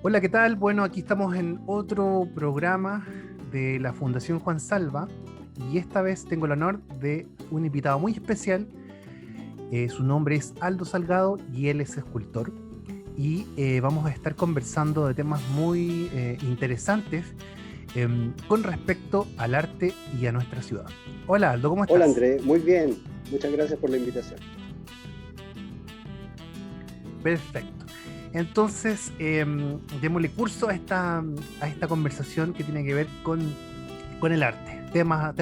Hola, ¿qué tal? Bueno, aquí estamos en otro programa de la Fundación Juan Salva y esta vez tengo el honor de un invitado muy especial. Su nombre es Aldo Salgado y él es escultor. Y vamos a estar conversando de temas muy interesantes con respecto al arte y a nuestra ciudad. Hola Aldo, ¿cómo Hola estás? André, muy bien. Muchas gracias por la invitación. Perfecto. Entonces, démosle curso a esta conversación que tiene que ver con el arte. Tema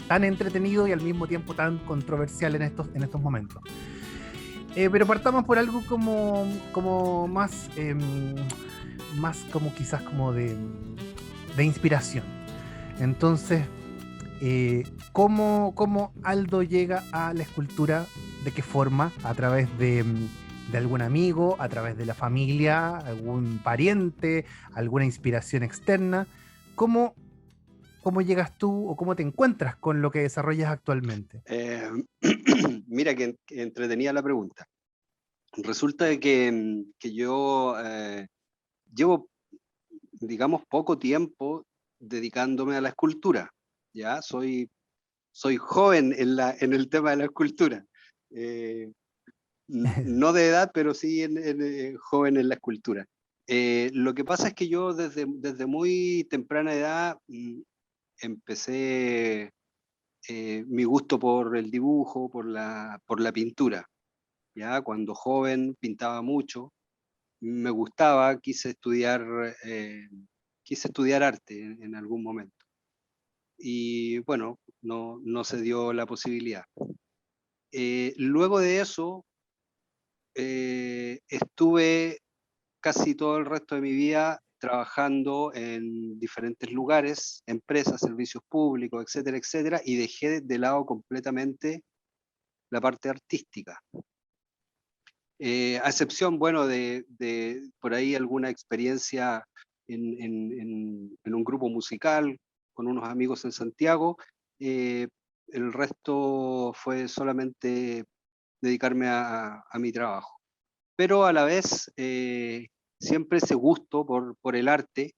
tan entretenido y al mismo tiempo tan controversial en estos momentos. Pero partamos por algo como más, más como quizás como de inspiración. Entonces, ¿cómo Aldo llega a la escultura? ¿De qué forma? ¿A través de algún amigo? ¿A través de la familia? ¿Algún pariente? ¿Alguna inspiración externa? ¿Cómo, cómo llegas tú o cómo te encuentras con lo que desarrollas actualmente? Mira que entretenía la pregunta. Resulta de que yo llevo, digamos, poco tiempo dedicándome a la escultura. Ya soy joven en el tema de la escultura. Eh, no de edad, pero sí joven en la escultura. Lo que pasa es que yo desde muy temprana edad empecé mi gusto por el dibujo, por la pintura. Ya cuando joven pintaba mucho, me gustaba, eh, quise estudiar arte en algún momento. Y bueno, no se dio la posibilidad. Luego de eso, estuve casi todo el resto de mi vida trabajando en diferentes lugares, empresas, servicios públicos, etcétera, etcétera, y dejé de lado completamente la parte artística. A excepción, bueno, de por ahí alguna experiencia en un grupo musical con unos amigos en Santiago, eh, el resto fue solamente dedicarme a mi trabajo. Pero a la vez, siempre ese gusto por el arte,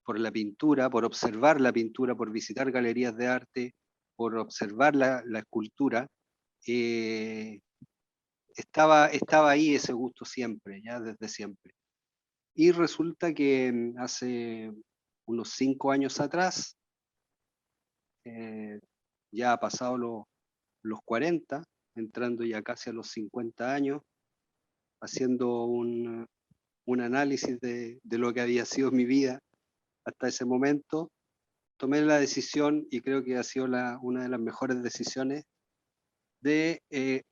por la pintura, por observar la pintura, por visitar galerías de arte, por observar la escultura, eh, estaba ahí ese gusto siempre, ya desde siempre. Y resulta que hace unos 5 años atrás, eh, ya ha pasado los 40, entrando ya casi a los 50 años, haciendo un análisis de lo que había sido mi vida hasta ese momento, tomé la decisión, y creo que ha sido una de las mejores decisiones, de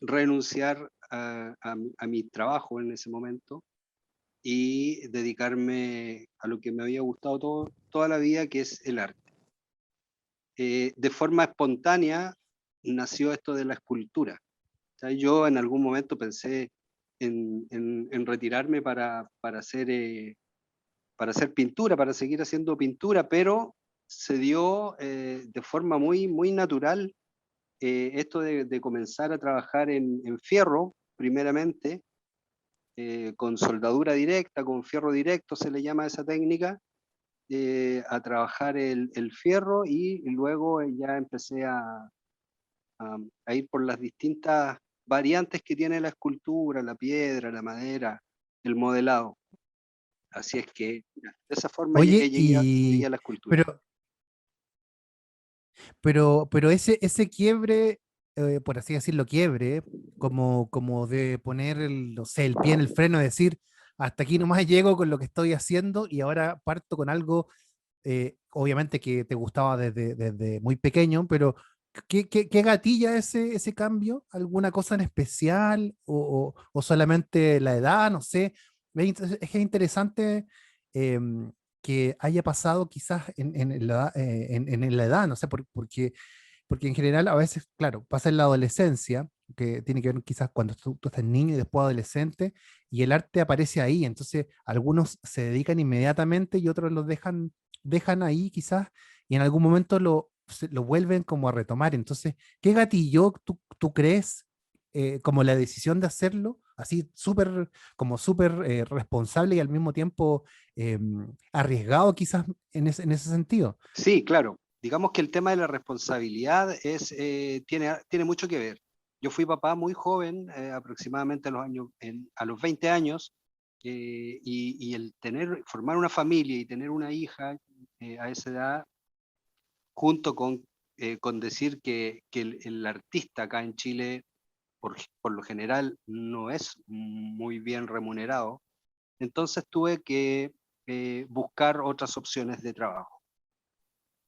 renunciar a mi trabajo en ese momento y dedicarme a lo que me había gustado toda la vida, que es el arte. De forma espontánea nació esto de la escultura. O sea, yo en algún momento pensé en retirarme para hacer pintura, para seguir haciendo pintura, pero se dio de forma muy natural esto de comenzar a trabajar en fierro, primeramente, con soldadura directa, con fierro directo se le llama esa técnica, a trabajar el fierro, y luego ya empecé a ir por las distintas variantes que tiene la escultura, la piedra, la madera, el modelado. Así es que de esa forma Oye, llegué a la escultura. pero, pero ese quiebre, por así decirlo, quiebre, como de poner no sé, el pie en el freno, decir, hasta aquí nomás llego con lo que estoy haciendo y ahora parto con algo, obviamente que te gustaba desde muy pequeño, pero ¿qué gatilla ese cambio? ¿Alguna cosa en especial o solamente la edad? No sé. Es que es interesante que haya pasado quizás en en la edad, no sé, porque en general a veces, claro, pasa en la adolescencia, que tiene que ver quizás cuando tú estás niño y después adolescente, y el arte aparece ahí, entonces algunos se dedican inmediatamente y otros los dejan ahí quizás, y en algún momento lo vuelven como a retomar. Entonces, ¿qué gatilló tú crees como la decisión de hacerlo? así súper, como súper responsable y al mismo tiempo arriesgado quizás en ese sentido. Sí, claro. Digamos que el tema de la responsabilidad tiene mucho que ver. Yo fui papá muy joven, aproximadamente a los 20 años, y el formar una familia y tener una hija a esa edad, junto con decir que el artista acá en Chile, por lo general, no es muy bien remunerado, entonces tuve que buscar otras opciones de trabajo,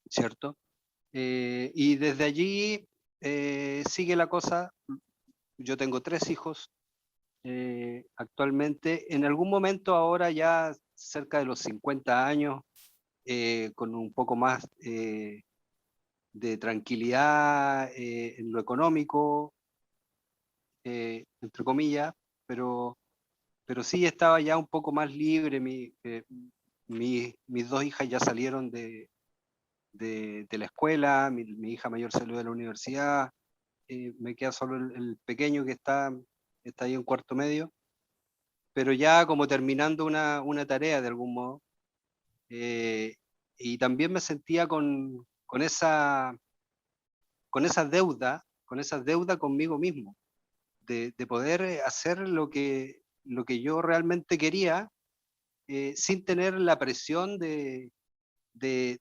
¿cierto? Y desde allí sigue la cosa. Yo tengo 3 hijos actualmente. En algún momento, ahora ya cerca de los 50 años, con un poco más de tranquilidad en lo económico, entre comillas, pero, pero sí estaba ya un poco más libre. Mis 2 hijas ya salieron de la escuela, mi hija mayor salió de la universidad, me queda solo el pequeño que está ahí en cuarto medio, pero ya como terminando una tarea de algún modo, eh, y también me sentía con esa deuda conmigo mismo, de poder hacer lo que yo realmente quería, sin tener la presión de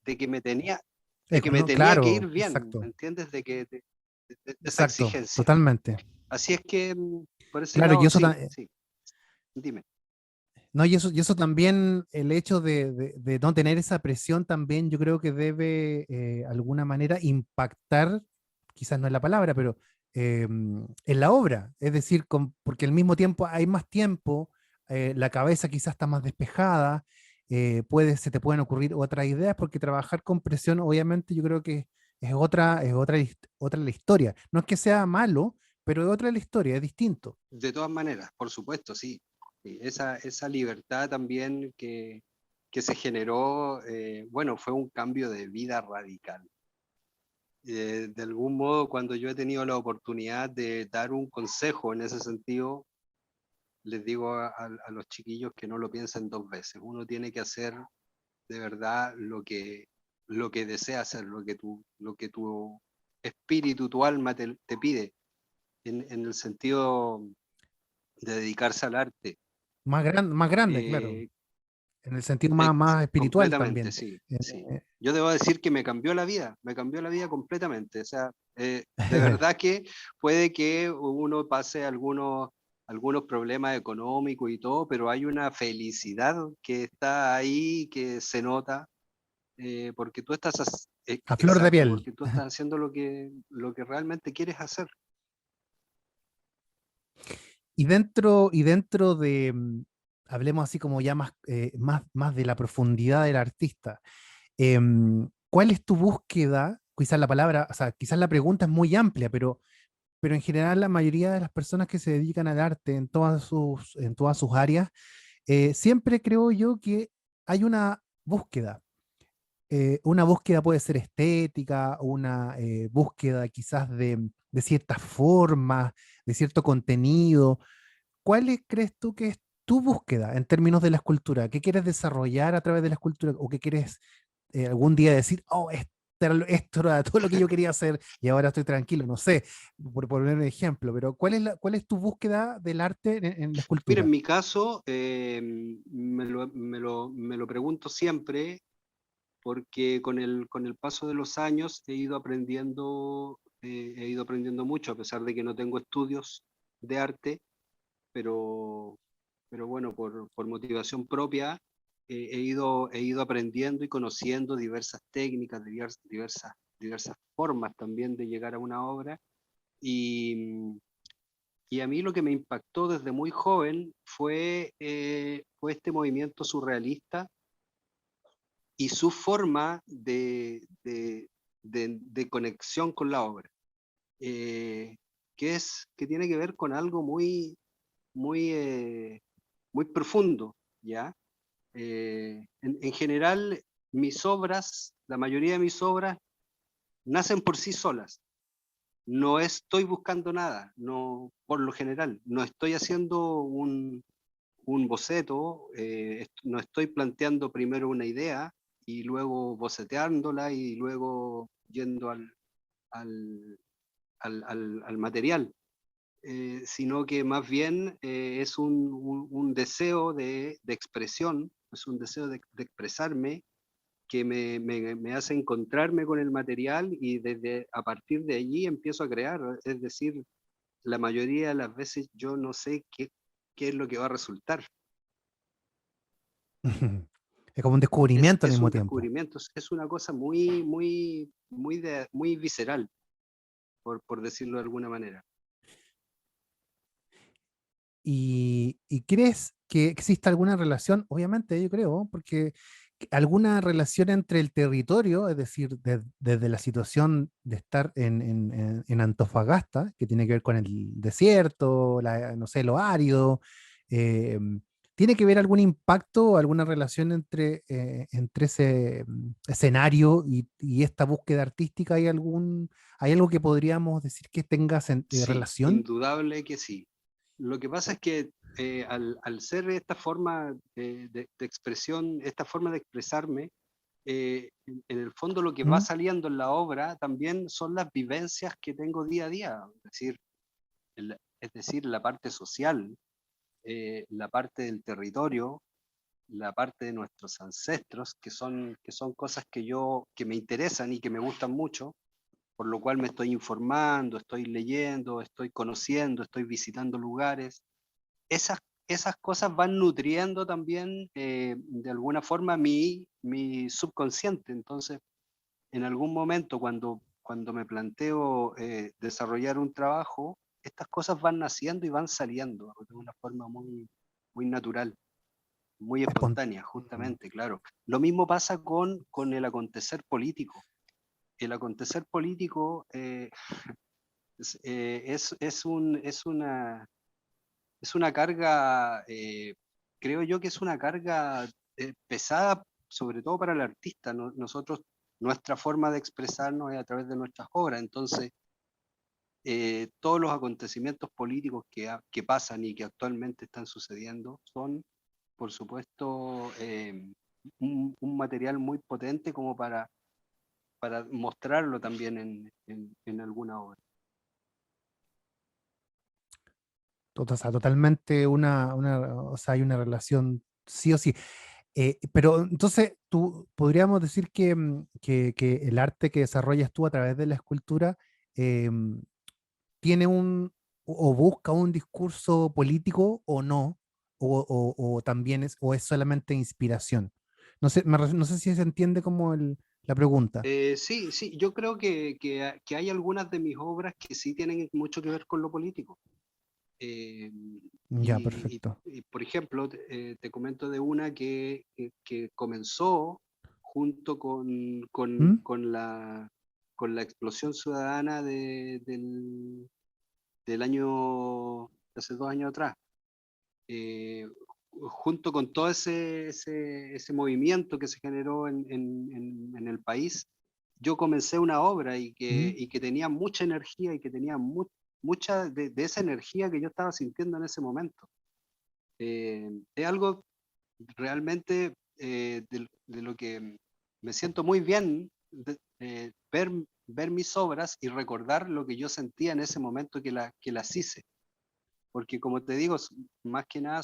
que me No, tenía que ir claro, bien, ¿me exacto, entiendes? De esa exacto, exigencia. totalmente. Así es que por ese Claro, y lado, eso, sí, sí, dime. no, y eso también, el hecho de no tener esa presión también yo creo que debe alguna manera impactar, quizás no es la palabra, pero en la obra. Es decir, porque al mismo tiempo hay más tiempo, la cabeza quizás está más despejada, se te pueden ocurrir otras ideas, porque trabajar con presión obviamente yo creo que otra la historia. No es que sea malo, pero es otra la historia, es distinto. De todas maneras, por supuesto, sí. Sí, esa libertad también que se generó, bueno, fue un cambio de vida radical. De algún modo, cuando yo he tenido la oportunidad de dar un consejo en ese sentido, les digo a los chiquillos que no lo piensen 2 veces. Uno tiene que hacer de verdad lo que desea hacer, lo que tu espíritu, tu alma te pide, en el sentido de dedicarse al arte. Más grande, claro. Eh, En el sentido más espiritual Completamente, también. sí, Eh, sí. eh, Yo debo decir que me cambió la vida completamente. O sea, de verdad que puede que uno pase algunos problemas económicos y todo, pero hay una felicidad que está ahí, que se nota, porque tú a flor de exacto, piel. porque tú estás haciendo lo que realmente quieres hacer. Y dentro de, hablemos así como ya más de la profundidad del artista, ¿cuál es tu búsqueda? Quizás la palabra, o sea, quizás la pregunta es muy amplia, pero en general la mayoría de las personas que se dedican al arte en todas sus áreas, siempre creo yo que hay una búsqueda puede ser estética, una búsqueda quizás de ciertas formas, de cierto contenido. ¿Crees tú que es tu búsqueda en términos de la escultura? ¿Qué quieres desarrollar a través de la escultura? ¿O qué quieres algún día decir, oh, esto era todo lo que yo quería hacer y ahora estoy tranquilo? No sé, por poner un ejemplo, pero cuál es tu búsqueda del arte en la Mira, en escultura? mi caso, me lo pregunto siempre, porque con el paso de los años he ido aprendiendo mucho, a pesar de que no tengo estudios de arte, pero bueno, por motivación propia, he ido aprendiendo y conociendo diversas técnicas, diversas formas también de llegar a una obra. Y a mí lo que me impactó desde muy joven fue este movimiento surrealista y su forma de conexión con la obra, eh, que tiene que ver con algo muy, muy, muy profundo, ¿ya? En general, la mayoría de mis obras, nacen por sí solas, no estoy buscando nada, no, por lo general, no estoy haciendo un boceto, no estoy planteando primero una idea y luego boceteándola y luego yendo al, al material, sino que más bien es un deseo de expresión, es un deseo de expresarme que me hace encontrarme con el material y desde a partir de allí empiezo a crear. Es decir, la mayoría de las veces yo no sé qué es lo que va a resultar. Es como un descubrimiento al Es mismo un tiempo. descubrimiento, es una cosa muy visceral, por decirlo de alguna manera. ¿Y crees que existe alguna relación? Obviamente, yo creo, porque alguna relación entre el territorio, es decir, desde la situación de estar en Antofagasta, que tiene que ver con el desierto, no sé, lo árido, eh, ¿tiene que ver algún impacto o alguna relación entre ese escenario y esta búsqueda artística? ¿Hay algo que podríamos decir que tenga Sí, relación? indudable que sí. Lo que pasa es que al ser esta forma de expresión, esta forma de expresarme, en el fondo lo que va ¿Mm? saliendo en la obra también son las vivencias que tengo día a día, es decir, la parte social, la parte del territorio, la parte de nuestros ancestros, que son cosas que me interesan y que me gustan mucho, por lo cual me estoy informando, estoy leyendo, estoy conociendo, estoy visitando lugares. Esas, esas cosas van nutriendo también de alguna forma mi subconsciente. Entonces, en algún momento cuando me planteo desarrollar un trabajo, estas cosas van naciendo y van saliendo de una forma muy natural, muy Espon- espontánea, Mm. justamente, claro. Lo mismo pasa con el acontecer político. El acontecer político es una carga, creo yo que es una carga pesada, sobre todo para el artista. Nosotros, nuestra forma de expresarnos es a través de nuestras obras, entonces todos los acontecimientos políticos que pasan y que actualmente están sucediendo son, por supuesto, un material muy potente como para mostrarlo también en alguna obra. O sea, totalmente o sea, hay una relación sí o sí. Pero entonces, tú podríamos decir que el arte que desarrollas tú a través de la escultura tiene o busca un discurso político o no, o también o es solamente inspiración. No sé, no sé si se entiende como la pregunta. Sí, sí, yo creo que hay algunas de mis obras que sí tienen mucho que ver con lo político. Eh, Ya, perfecto. por ejemplo, te comento de una que comenzó junto ¿Mm? con la explosión ciudadana del año, hace 2 años atrás. Eh, junto con todo ese movimiento que se generó en el país, yo comencé una obra ¿Mm? y que tenía mucha energía y que tenía mucha de esa energía que yo estaba sintiendo en ese momento. Es algo realmente de lo que me siento muy bien ver mis obras y recordar lo que yo sentía en ese momento que las hice. Porque como te digo, más que nada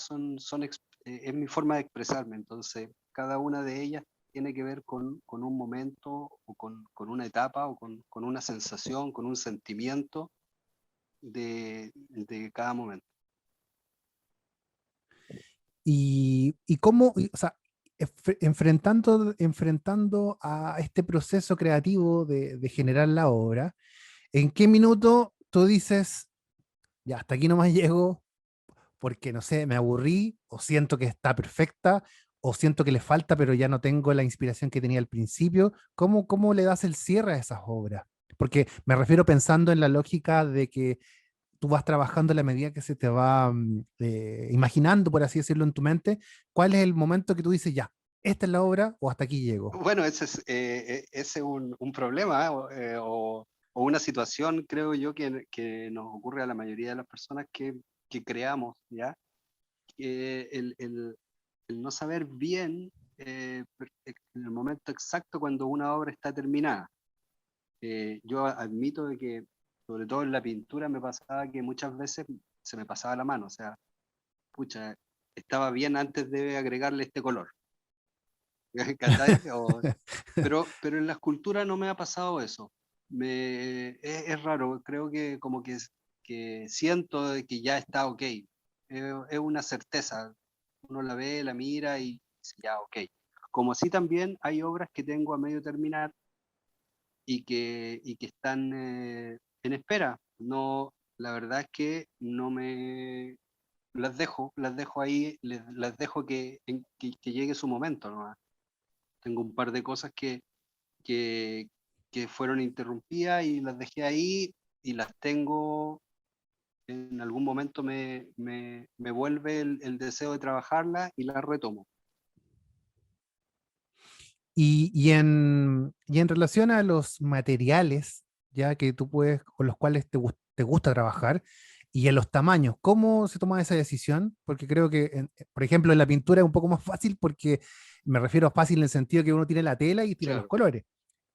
es mi forma de expresarme. Entonces, cada una de ellas tiene que ver con un momento o con una etapa o con una sensación, con un sentimiento de cada momento. Y cómo, o sea, enfrentando a este proceso creativo de generar la obra, ¿en qué minuto tú dices, ya hasta aquí nomás llego, porque no sé, me aburrí, o siento que está perfecta, o siento que le falta, pero ya no tengo la inspiración que tenía al principio? ¿Cómo le das el cierre a esas obras? Porque me refiero pensando en la lógica de que tú vas trabajando a la medida que se te va imaginando, por así decirlo, en tu mente, cuál es el momento que tú dices, ya, esta es la obra o hasta aquí llego. Bueno, ese es un problema, o una situación, creo yo, que nos ocurre a la mayoría de las personas que creamos, ¿ya? El no saber bien en el momento exacto cuando una obra está terminada. Yo admito de que, sobre todo en la pintura, me pasaba que muchas veces se me pasaba la mano, o sea, pucha, estaba bien antes de agregarle este color. ¿Cachai? Pero en la escultura no me ha pasado eso. Es raro, creo que como que siento de que ya está ok. Es una certeza. Uno la ve, la mira y dice, ya ok. Como así también hay obras que tengo a medio terminar y que están en espera. No, la verdad es que no me las dejo ahí, las dejo que llegue su momento, ¿no? Tengo un par de cosas que, que fueron interrumpidas y las dejé ahí y las tengo, en algún momento me vuelve el deseo de trabajarlas y las retomo. Y en relación a los materiales, ya que tú puedes, con los cuales te gusta trabajar, y en los tamaños, ¿cómo se toma esa decisión? Porque creo que, por ejemplo, en la pintura es un poco más fácil porque me refiero a fácil en el sentido que uno tiene la tela y tira los Claro. colores.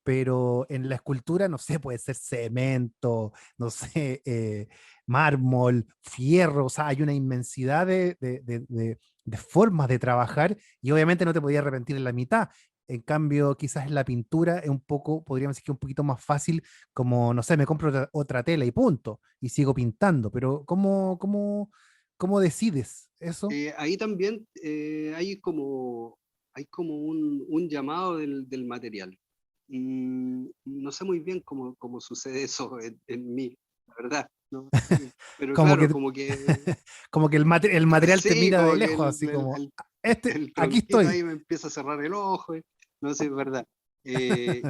Pero en la escultura, no sé, puede ser cemento, no sé, mármol, fierro, o sea, hay una inmensidad de formas de trabajar y obviamente no te podías arrepentir en la mitad. En cambio, quizás en la pintura es un poco, podríamos decir que un poquito más fácil, como, no sé, me compro otra tela y punto, y sigo pintando, pero ¿cómo decides eso? Ahí también hay como un llamado del material. No sé muy bien cómo sucede eso en mí, la verdad, ¿no? Pero Como claro, que, como que como que el material te sí, mira de como que lejos, así como, el aquí tronquito estoy. ahí me empieza a cerrar el ojo, no sé, es verdad. Eh,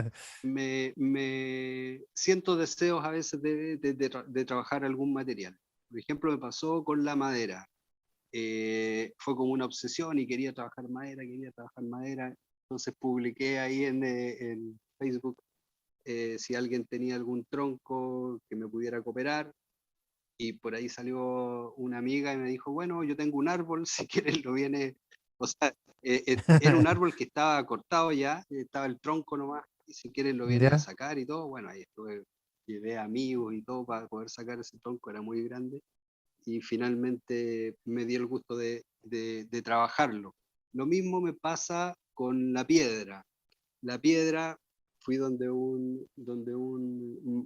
me siento deseos a veces de trabajar algún material. Por ejemplo, me pasó con la madera. Fue como una obsesión y quería trabajar madera. Entonces publiqué ahí en Facebook si alguien tenía algún tronco que me pudiera cooperar. Y por ahí salió una amiga y me dijo, bueno, yo tengo un árbol, si quieres lo viene, o sea, era un árbol que estaba cortado ya, estaba el tronco nomás, y si quieres lo viene a ¿Ya? sacar y todo, bueno, ahí estuve, llevé amigos y todo para poder sacar ese tronco, era muy grande, y finalmente me di el gusto de trabajarlo. Lo mismo me pasa con la piedra. La piedra, fui donde un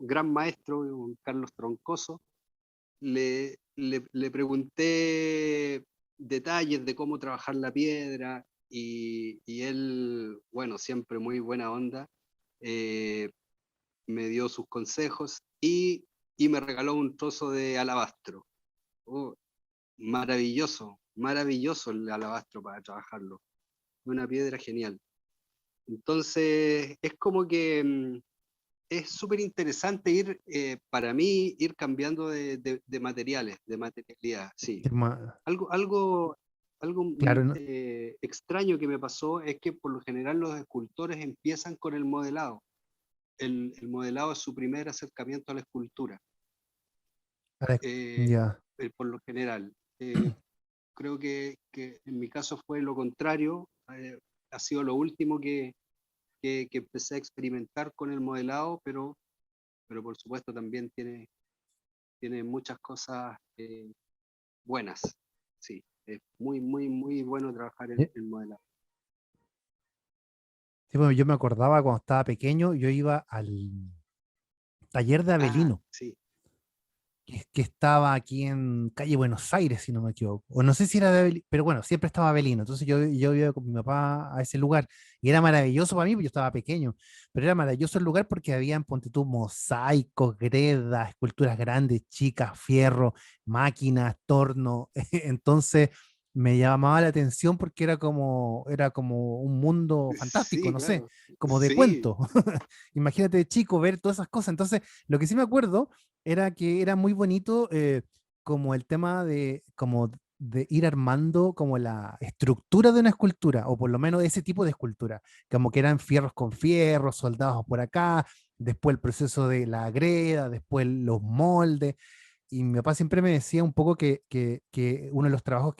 gran maestro, un Carlos Troncoso, le pregunté detalles de cómo trabajar la piedra y él, bueno, siempre muy buena onda, eh, me dio sus consejos y me regaló un trozo de alabastro. Oh, maravilloso, maravilloso el alabastro para trabajarlo. Una piedra genial. Entonces, es como que es súper interesante para mí, ir cambiando de materiales, de materialidad, sí. Algo, algo, Claro, ¿no? extraño que me pasó es que por lo general los escultores empiezan con el modelado. El modelado es su primer acercamiento a la escultura, A ver, eh, ya. por lo general. Creo que en mi caso fue lo contrario, ha sido lo último que empecé a experimentar con el modelado, pero por supuesto también tiene muchas cosas buenas. Sí, es muy, muy, muy bueno trabajar en modelado. Sí, bueno, yo me acordaba cuando estaba pequeño, yo iba al taller de Ah, Avelino, sí. que estaba aquí en calle Buenos Aires, si no me equivoco. O no sé si era de Avelino, pero bueno, siempre estaba Avelino. Entonces yo iba con mi papá a ese lugar y era maravilloso para mí, porque yo estaba pequeño, pero era maravilloso el lugar porque había, ponte tú, mosaicos, gredas, esculturas grandes, chicas, fierro, máquinas, torno. Entonces me llamaba la atención porque era como un mundo fantástico, Sí, no sé, claro. como de Sí, cuento. Imagínate de chico ver todas esas cosas. Entonces, lo que sí me acuerdo era que era muy bonito como el tema de ir armando como la estructura de una escultura, o por lo menos ese tipo de escultura, como que eran fierros con fierros, soldados por acá, después el proceso de la greda, después los moldes, y mi papá siempre me decía un poco que uno de los trabajos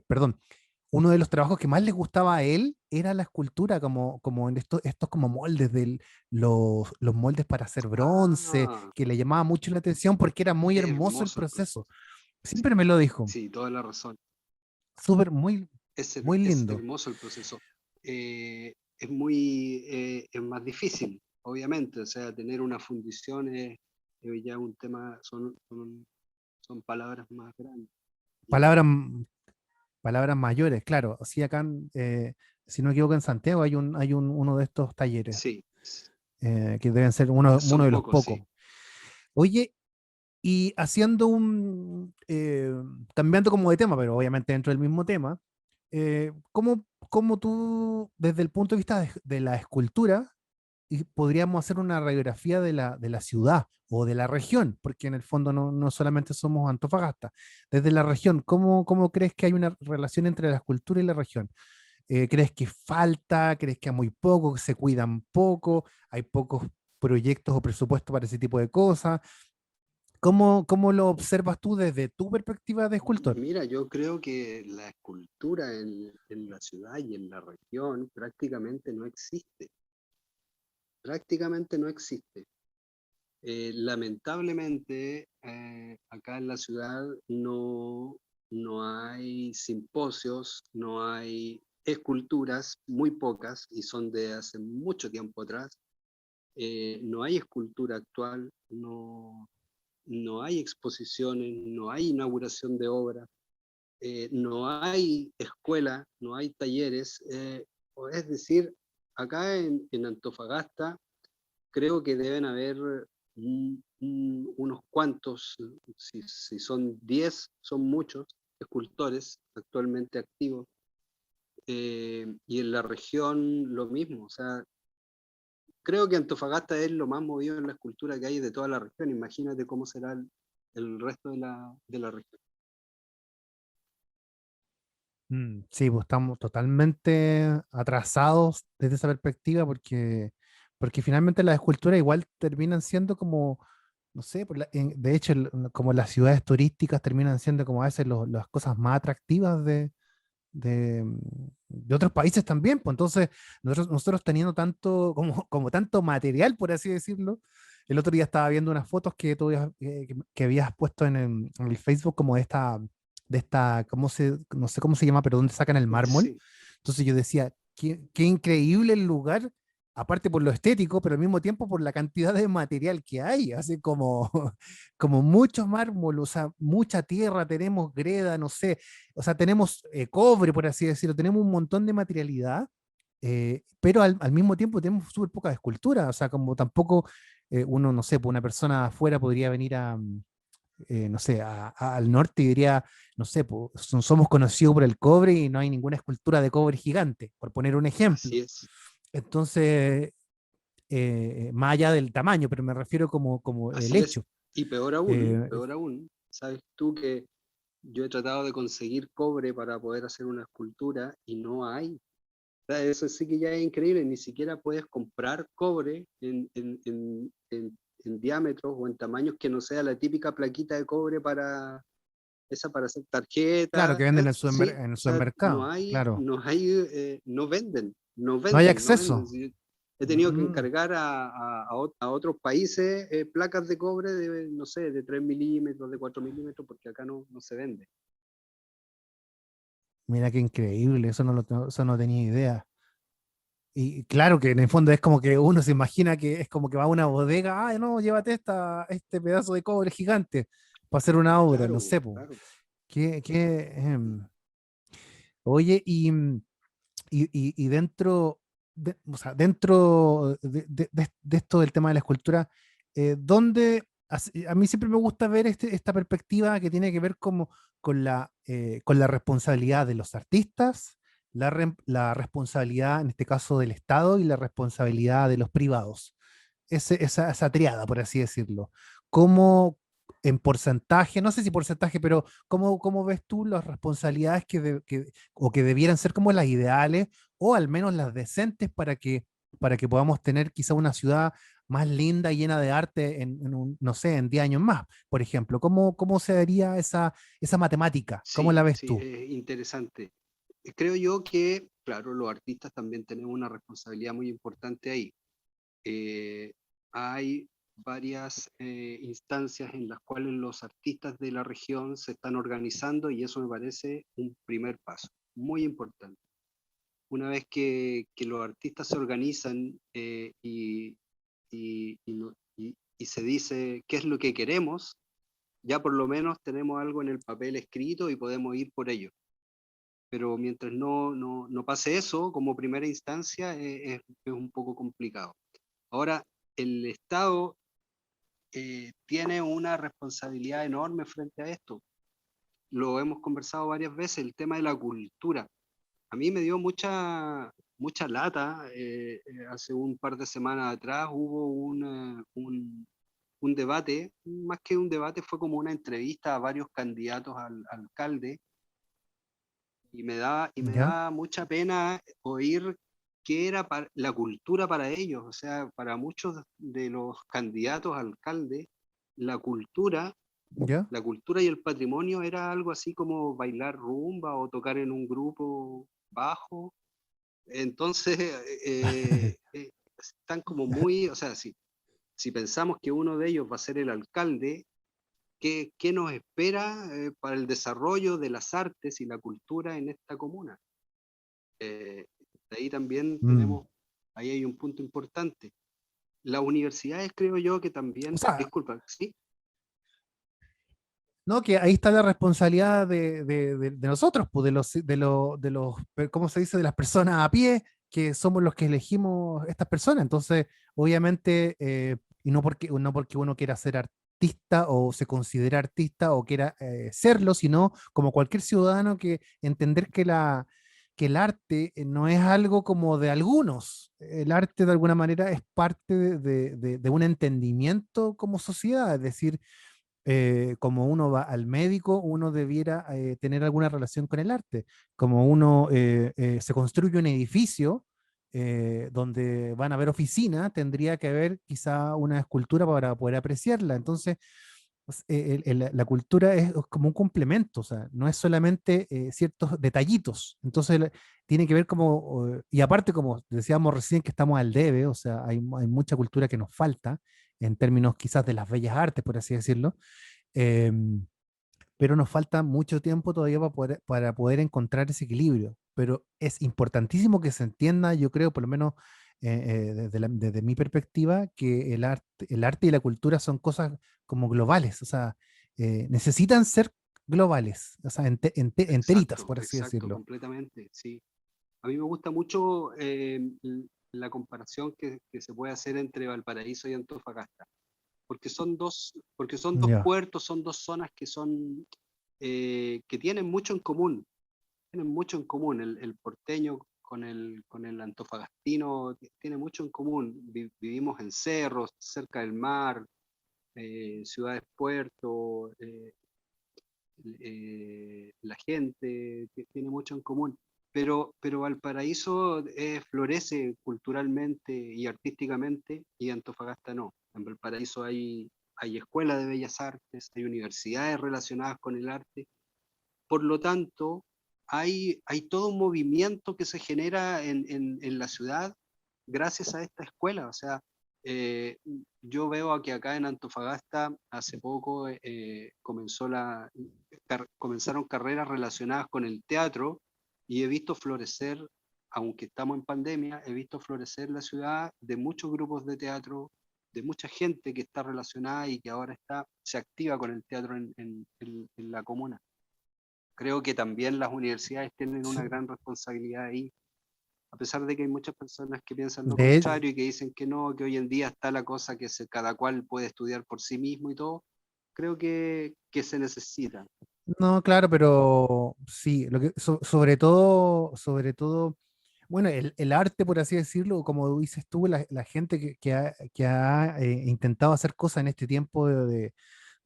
perdón, uno de los trabajos que más le gustaba a él era la escultura, como en estos como moldes los moldes para hacer bronce, Ah, que le llamaba mucho la atención porque era muy es hermoso el hermoso el proceso. proceso. Siempre Sí, me lo dijo, sí, toda la razón. súper, muy, muy Es lindo. hermoso el proceso. Es más difícil, obviamente, o sea, tener una fundición es ya un tema, son palabras más grandes. Y Palabras, palabras mayores, claro. Sí, acá, si no me equivoco, en Santiago hay uno de estos talleres, sí, que deben ser uno son de los pocos, pocos. sí. Oye, y haciendo cambiando como de tema, pero obviamente dentro del mismo tema, ¿cómo tú, desde el punto de vista de la escultura, y podríamos hacer una radiografía de la ciudad o de la región, porque en el fondo no solamente somos Antofagasta, desde la región, ¿cómo crees que hay una relación entre la escultura y la región? ¿Crees que falta? ¿Crees que hay muy poco? ¿Que se cuidan poco? ¿Hay pocos proyectos o presupuestos para ese tipo de cosas? ¿Cómo lo observas tú desde tu perspectiva de escultor? Mira, yo creo que la escultura en la ciudad y en la región prácticamente no existe. Lamentablemente, acá en la ciudad no hay simposios, no hay esculturas, muy pocas, y son de hace mucho tiempo atrás. No hay escultura actual, no hay exposiciones, no hay inauguración de obras, no hay escuela, no hay talleres. Es decir, acá en Antofagasta creo que deben haber unos cuantos, si son 10, son muchos escultores actualmente activos, y en la región lo mismo, o sea, creo que Antofagasta es lo más movido en la escultura que hay de toda la región, imagínate cómo será el resto de la región. Sí, pues estamos totalmente atrasados desde esa perspectiva porque finalmente las esculturas igual terminan siendo como, no sé, de hecho, como las ciudades turísticas terminan siendo como a veces las cosas más atractivas de otros países también. Pues entonces, nosotros teniendo como tanto material, por así decirlo, el otro día estaba viendo unas fotos que habías puesto en el Facebook como de esta, no sé cómo se llama, pero donde sacan el mármol. Sí, Entonces yo decía, qué increíble el lugar, aparte por lo estético, pero al mismo tiempo por la cantidad de material que hay, así como, como mucho mármol, o sea, mucha tierra, tenemos greda, no sé, o sea, tenemos cobre, por así decirlo, tenemos un montón de materialidad, pero al mismo tiempo tenemos súper poca escultura, o sea, como tampoco uno, no sé, pues una persona afuera podría venir no sé, al norte y diría, no sé, pues, somos conocidos por el cobre y no hay ninguna escultura de cobre gigante, por poner un ejemplo. así es, Entonces, más allá del tamaño, pero me refiero como el así es. hecho. Y Eh, peor aún, sabes tú que yo he tratado de conseguir cobre para poder hacer una escultura y no hay. O sea, eso sí que ya es increíble, ni siquiera puedes comprar cobre en diámetros o en tamaños que no sea la típica plaquita de cobre para hacer claro, tarjetas, que venden en sí, en el o sea, supermercado, claro. no venden, no No hay venden, no venden. acceso. Sí, he tenido que Mm, encargar a otros países placas de cobre de, no sé, de 3 milímetros, de 4 milímetros, porque acá no se vende. mira qué increíble, eso no tenía idea. Y claro que en el fondo es como que uno se imagina que es como que va a una bodega, ah, no, llévate este pedazo de cobre gigante para hacer una obra, no Claro, sé, po. claro. Oye, y dentro, o sea, dentro de esto del tema de la escultura, ¿dónde, a mí siempre me gusta ver esta perspectiva que tiene que ver como con la responsabilidad de los artistas, la responsabilidad, en este caso, del Estado y la responsabilidad de los privados? Esa triada, por así decirlo. ¿Cómo, en porcentaje, no sé si porcentaje, pero ¿cómo ves tú las responsabilidades o que debieran ser como las ideales o al menos las decentes para que podamos tener quizá una ciudad más linda y llena de arte no sé, en 10 años más, por ejemplo? ¿Cómo se daría esa matemática? ¿Cómo la Sí, ves sí, tú? es interesante. Creo yo que, claro, los artistas también tenemos una responsabilidad muy importante ahí. Eh, Hay varias instancias en las cuales los artistas de la región se están organizando y eso me parece un primer paso, muy importante. Una vez que los artistas se organizan y se dice qué es lo que queremos, ya por lo menos tenemos algo en el papel escrito y podemos ir por ello. Pero mientras no pase eso como primera instancia, es un poco complicado. Ahora, el Estado tiene una responsabilidad enorme frente a esto. Lo hemos conversado varias veces, el tema de la cultura. A mí me dio mucha lata. Hace un par de semanas atrás hubo un debate, más que un debate, fue como una entrevista a varios candidatos al alcalde y me ¿Ya? da mucha pena oír qué era la cultura para ellos. O sea, para muchos de los candidatos a alcalde, la cultura, ¿Ya? la cultura y el patrimonio era algo así como bailar rumba o tocar en un grupo bajo. Entonces, están como muy, o sea, si pensamos que uno de ellos va a ser el alcalde, ¿qué nos espera para el desarrollo de las artes y la cultura en esta comuna? Eh, Ahí también Mm. ahí hay un punto importante. Las universidades creo yo que O también, sea, disculpa, sí, no, que ahí está la responsabilidad de nosotros, pues, ¿cómo se dice? De las personas a pie, que somos los que elegimos estas personas. Entonces, obviamente, y no porque uno quiera ser artista o se considera artista o quiera serlo, sino como cualquier ciudadano que entender que el arte no es algo como de algunos. El arte de alguna manera es parte de un entendimiento como sociedad, es decir, como uno va al médico, uno debiera tener alguna relación con el arte. Como uno se construye un edificio donde van a haber oficinas, tendría que haber quizá una escultura para poder apreciarla. Entonces, la cultura es como un complemento, o sea, no es solamente ciertos detallitos. Entonces, tiene que ver y aparte, como decíamos recién, que estamos al debe, o sea, hay mucha cultura que nos falta en términos quizás de las bellas artes, por así decirlo. Em, pero nos falta mucho tiempo todavía para poder encontrar ese equilibrio. Pero es importantísimo que se entienda, yo creo, por lo menos desde mi perspectiva, que el arte y la cultura son cosas como globales, o sea, necesitan ser globales, o sea, enteritas, exacto, por así exacto, decirlo. completamente, sí. A mí me gusta mucho la comparación que se puede hacer entre Valparaíso y Antofagasta, porque son dos Ya, puertos, son dos zonas que tienen mucho en común. El porteño con el antofagastino tiene mucho en común. Vivimos en cerros, cerca del mar, ciudades puerto, la gente tiene mucho en común. Pero Valparaíso florece culturalmente y artísticamente y Antofagasta no. En Valparaíso hay escuelas de bellas artes, hay universidades relacionadas con el arte. Por lo tanto, hay todo un movimiento que se genera en la ciudad gracias a esta escuela. O sea, eh, yo veo que acá en Antofagasta hace poco comenzaron carreras relacionadas con el teatro y he visto florecer, aunque estamos en pandemia, he visto florecer la ciudad de muchos grupos de teatro, de mucha gente que está relacionada y que ahora se activa con el teatro en la comuna. Creo que también las universidades tienen una sí. gran responsabilidad ahí, a pesar de que hay muchas personas que piensan lo De, contrario y que dicen que no, que hoy en día está la cosa que cada cual puede estudiar por sí mismo y todo. Creo que se necesita. no, claro, pero sí, sobre todo, bueno, el arte, por así decirlo, como dices tú, la gente que ha intentado hacer cosas en este tiempo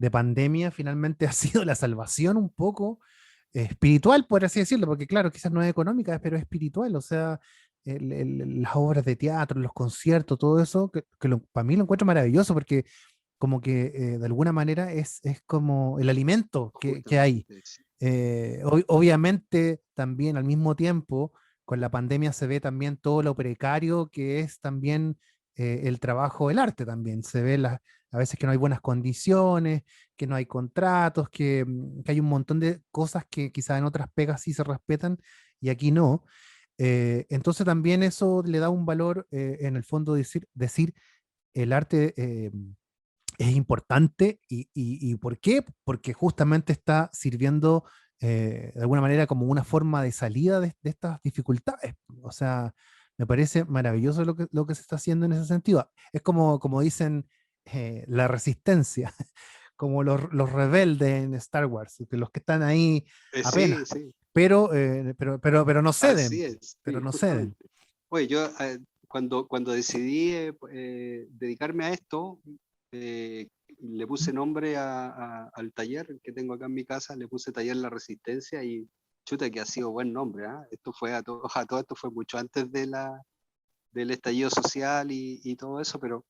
de pandemia finalmente ha sido la salvación un poco espiritual, por así decirlo, porque claro, quizás no es económica, pero es espiritual, o sea, las obras de teatro, los conciertos, todo eso, para mí lo encuentro maravilloso porque como que de alguna manera es como el alimento que hay. Justamente, sí. Obviamente también al mismo tiempo con la pandemia se ve también todo lo precario que es también el trabajo, el arte también. Se ve a veces que no hay buenas condiciones, que no hay contratos, que hay un montón de cosas que quizás en otras pegas sí se respetan y aquí no. Entonces también eso le da un valor en el fondo decir el arte es importante y ¿por qué? Porque justamente está sirviendo de alguna manera como una forma de salida de estas dificultades. O sea, me parece maravilloso lo que se está haciendo en ese sentido. Es como dicen la resistencia, como los rebeldes en Star Wars, que los que están ahí apenas, Sí, sí, pero no ceden, así es, pero sí, no ceden. justamente. Oye, yo cuando decidí dedicarme a esto, le puse nombre al taller que tengo acá en mi casa, le puse Taller La Resistencia y chuta que ha sido buen nombre, ¿ah? Esto fue a todo esto fue mucho antes del estallido social y todo eso, pero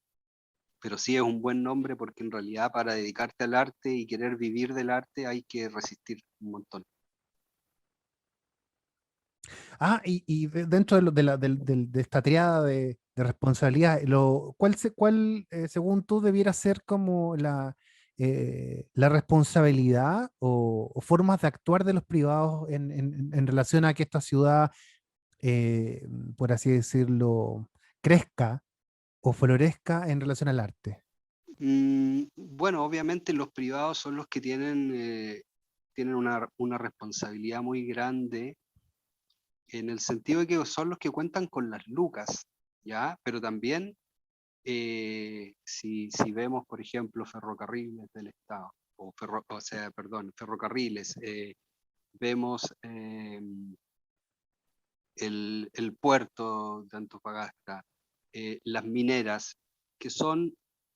sí es un buen nombre porque en realidad para dedicarte al arte y querer vivir del arte hay que resistir un montón. Y dentro de esta triada de responsabilidad, según tú, debiera ser como la responsabilidad o formas de actuar de los privados en relación a que esta ciudad, eh, por así decirlo, crezca o florezca en relación al arte? Bueno, obviamente los privados son los que tienen una responsabilidad muy grande en el sentido de que son los que cuentan con las lucas, ¿ya? Pero también si vemos, por ejemplo, ferrocarriles del Estado, o sea, perdón, ferrocarriles, vemos el puerto de Antofagasta, las mineras, que son,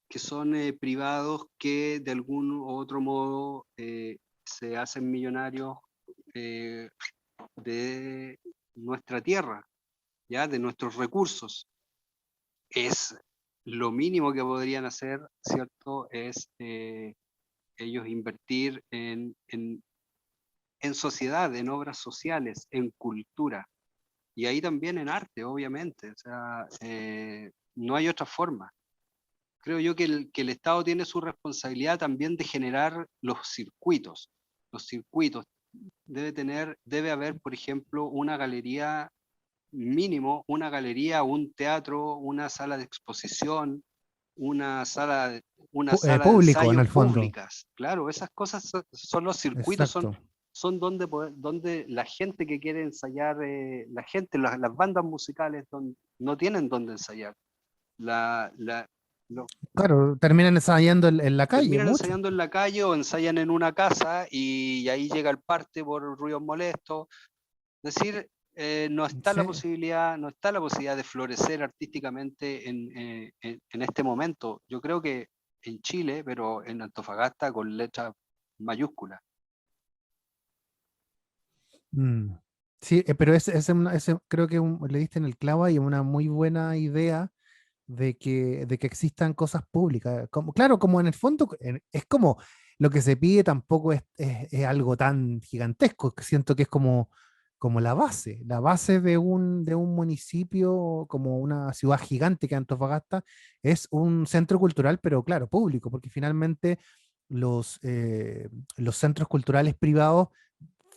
que son privados que de algún u otro modo se hacen millonarios eh, de nuestra tierra, ¿ya? De nuestros recursos. Es lo mínimo que podrían hacer, ¿cierto? Es ellos invertir en sociedad, en obras sociales, en cultura. Y ahí también en arte, obviamente. O sea, no hay otra forma. Creo yo que el Estado tiene su responsabilidad también de generar los circuitos. Los circuitos. Debe haber, por ejemplo, una galería mínimo, una galería, un teatro, una sala de exposición, una sala, una sala de Público, en ensayo el fondo. públicas. Claro, esas cosas son los circuitos, Exacto. son donde la gente que quiere ensayar, la gente, las bandas musicales no tienen donde ensayar. La, la- lo- Claro, terminan ensayando en la calle, terminan mucho. ensayando en la calle o ensayan en una casa y ahí llega el parte por ruidos molestos. Es decir, no está la Sí. posibilidad, no está la posibilidad de florecer artísticamente en este momento. Yo creo que en Chile, pero en Antofagasta con letras mayúsculas. Mm. Sí, pero creo que le diste en el clavo y una muy buena idea de que existan cosas públicas. Claro, como en el fondo es como lo que se pide tampoco es algo tan gigantesco, que siento que es como la base de un municipio, como una ciudad gigante que es Antofagasta, es un centro cultural, pero claro, público, porque finalmente los centros culturales privados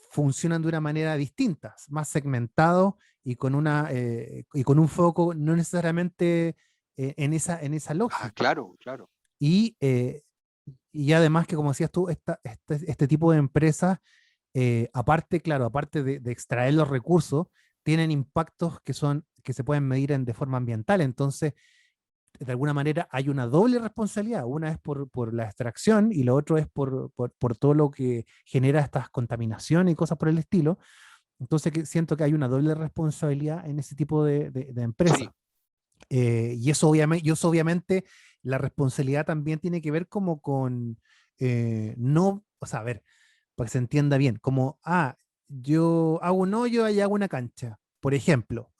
funcionan de una manera distinta, más segmentado y con un foco no necesariamente en esa Ah, lógica. claro, claro. Y, eh, y además que, como decías tú, este tipo de empresas, aparte, claro, aparte de extraer los recursos, tienen impactos que se pueden medir de forma ambiental. Entonces, de alguna manera hay una doble responsabilidad. Una es por la extracción y lo otro es por todo lo que genera estas contaminaciones y cosas por el estilo. Entonces siento que hay una doble responsabilidad en ese tipo de empresas. Sí, Y eso obviamente, la responsabilidad también tiene que ver como con, no, o sea, a ver, para que se entienda bien, como, yo hago un hoyo y hago una cancha, por ejemplo.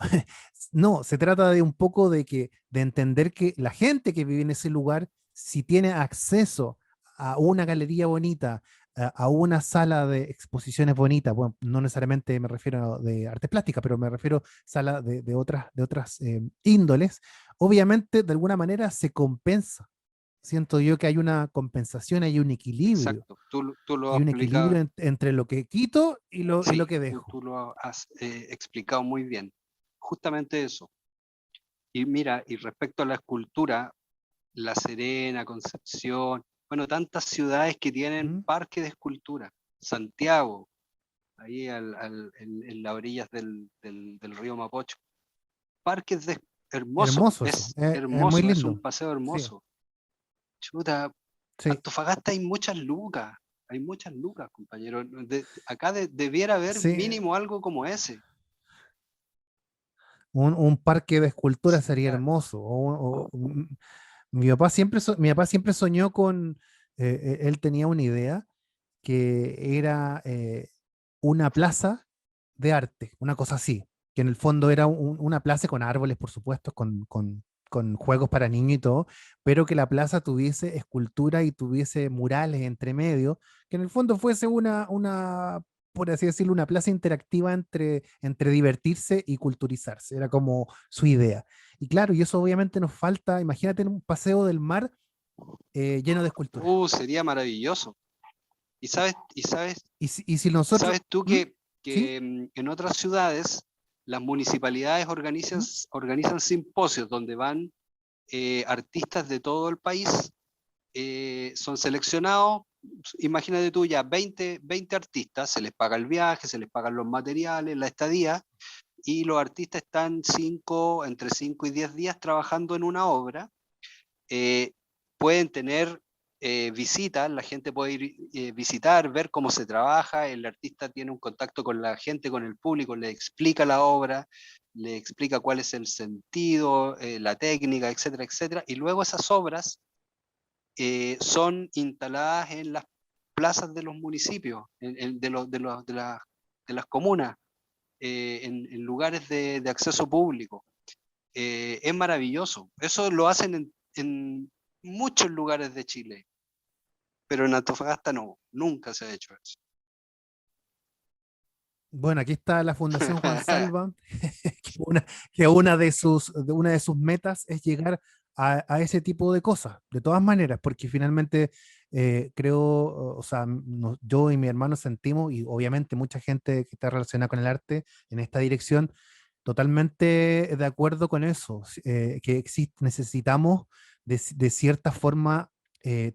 No, se trata de un poco de entender que la gente que vive en ese lugar, si tiene acceso a una galería bonita, a una sala de exposiciones bonitas, bueno, no necesariamente me refiero a de artes plásticas, pero me refiero a sala de otras índoles, obviamente de alguna manera se compensa. Siento yo que hay una compensación, Exacto, tú lo has hay un equilibrio explicado, entre lo que quito y lo sí, que tú, dejo. tú lo has explicado muy bien. Justamente eso. Y mira, y respecto a la escultura, La Serena, Concepción, bueno, tantas ciudades que tienen ¿Mm? parques de escultura. Santiago, ahí en las orillas del río Mapocho. Parques hermoso, Hermoso eso, es es muy hermoso, es un lindo. paseo Sí, hermoso. Chuta, sí, Antofagasta hay muchas lucas, compañero. Acá debiera haber sí. mínimo algo como ese. Un parque de escultura sería Claro. hermoso. Mi papá siempre soñó con, él tenía una idea que era una plaza de arte, una cosa así, que en el fondo era una plaza con árboles, por supuesto, con juegos para niños y todo, pero que la plaza tuviese escultura y tuviese murales entre medio, que en el fondo fuese por así decirlo, una plaza interactiva entre divertirse y culturizarse, era como su idea. Y claro, y eso obviamente nos falta, imagínate en un paseo del mar lleno de esculturas. Sería maravilloso. Y si nosotros, ¿Sabes tú ¿Mm? ¿Sí? en otras ciudades las municipalidades ¿Mm? organizan simposios donde van artistas de todo el país, son seleccionados, imagínate tú ya 20 artistas, se les paga el viaje, se les pagan los materiales, la estadía, y los artistas están entre 5 y 10 días trabajando en una obra. eh, Pueden tener visitas, la gente puede ir visitar, ver cómo se trabaja, el artista tiene un contacto con la gente, con el público, le explica la obra, le explica cuál es el sentido, la técnica, etcétera, etcétera, y luego esas obras son instaladas en las plazas de los municipios, de las comunas, en lugares de acceso público. Es maravilloso. Eso lo hacen en muchos lugares de Chile, pero en Antofagasta no, nunca se ha hecho eso. Bueno, aquí está la Fundación Juan Salva, que una de sus metas es llegar a ese tipo de cosas, de todas maneras, porque finalmente creo, o sea, yo y mi hermano sentimos, y obviamente mucha gente que está relacionada con el arte en esta dirección, totalmente de acuerdo con eso, que necesitamos de cierta forma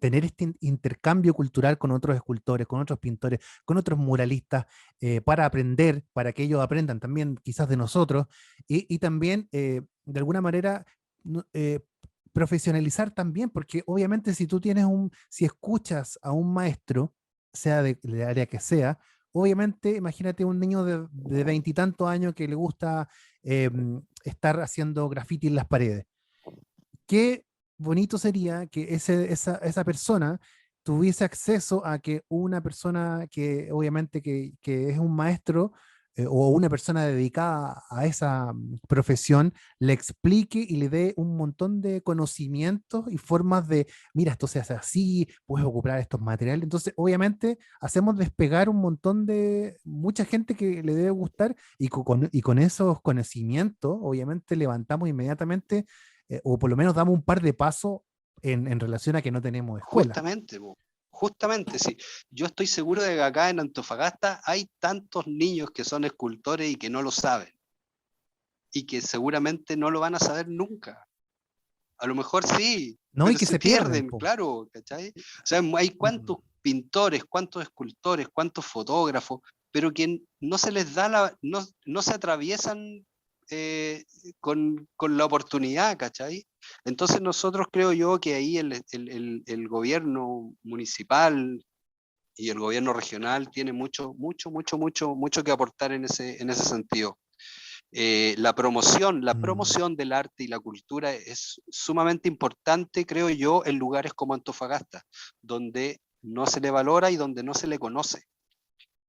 tener este intercambio cultural con otros escultores, con otros pintores, con otros muralistas, para aprender, para que ellos aprendan también quizás de nosotros, y también de alguna manera no- profesionalizar también, porque obviamente si escuchas a un maestro, sea del área que sea, obviamente imagínate un niño de veintitantos años que le gusta estar haciendo graffiti en las paredes. Qué bonito sería que esa persona tuviese acceso a que una persona que obviamente que es un maestro, o una persona dedicada a esa profesión le explique y le dé un montón de conocimientos y formas de, mira, esto se hace así, puedes ocupar estos materiales. Entonces, obviamente, hacemos despegar mucha gente que le debe gustar, y con esos conocimientos, obviamente, levantamos inmediatamente, o por lo menos damos un par de pasos en relación a que no tenemos escuela. Justamente, justamente, sí. Yo estoy seguro de que acá en Antofagasta hay tantos niños que son escultores y que no lo saben, y que seguramente no lo van a saber nunca. A lo mejor sí, No, y pero que se se pierden, pierden, po. claro, ¿cachai? O sea, hay Mm. cuantos pintores, cuántos escultores, cuántos fotógrafos, pero que no se les da no se atraviesan con la oportunidad, ¿cachai? Entonces nosotros creo yo que ahí el gobierno municipal y el gobierno regional tiene mucho, mucho, mucho, mucho, mucho que aportar en ese sentido. La Mm. promoción del arte y la cultura es sumamente importante, creo yo, en lugares como Antofagasta, donde no se le valora y donde no se le conoce.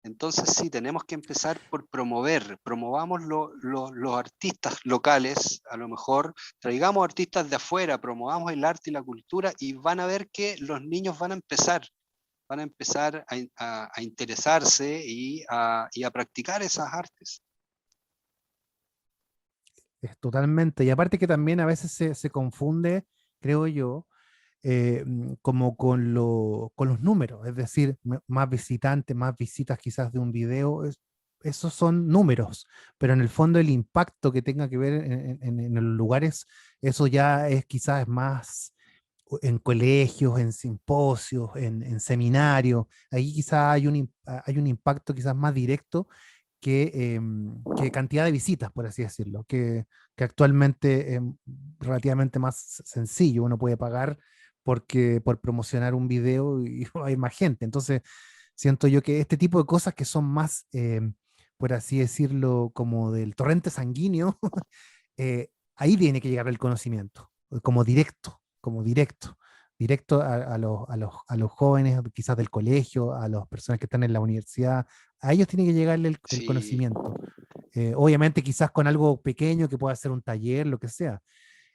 Entonces sí, tenemos que empezar por promovamos los artistas locales, a lo mejor traigamos artistas de afuera, promovamos el arte y la cultura y van a ver que los niños van a empezar a interesarse y a practicar esas artes. Es totalmente. Y aparte que también a veces se confunde, creo yo, como con los números, es decir, más visitantes, más visitas quizás de un video, esos son números, pero en el fondo el impacto que tenga que ver en los lugares, eso ya es quizás más en colegios, en simposios, en seminarios, ahí quizás hay un impacto quizás más directo que cantidad de visitas, por así decirlo, que actualmente es relativamente más sencillo, uno puede pagar por promocionar un video y hay más gente. Entonces, siento yo que este tipo de cosas que son más, por así decirlo, como del torrente sanguíneo, ahí tiene que llegar el conocimiento, como directo, directo a los jóvenes, quizás del colegio, a las personas que están en la universidad, a ellos tiene que llegarle el Sí, conocimiento. Obviamente quizás con algo pequeño que pueda ser un taller, lo que sea.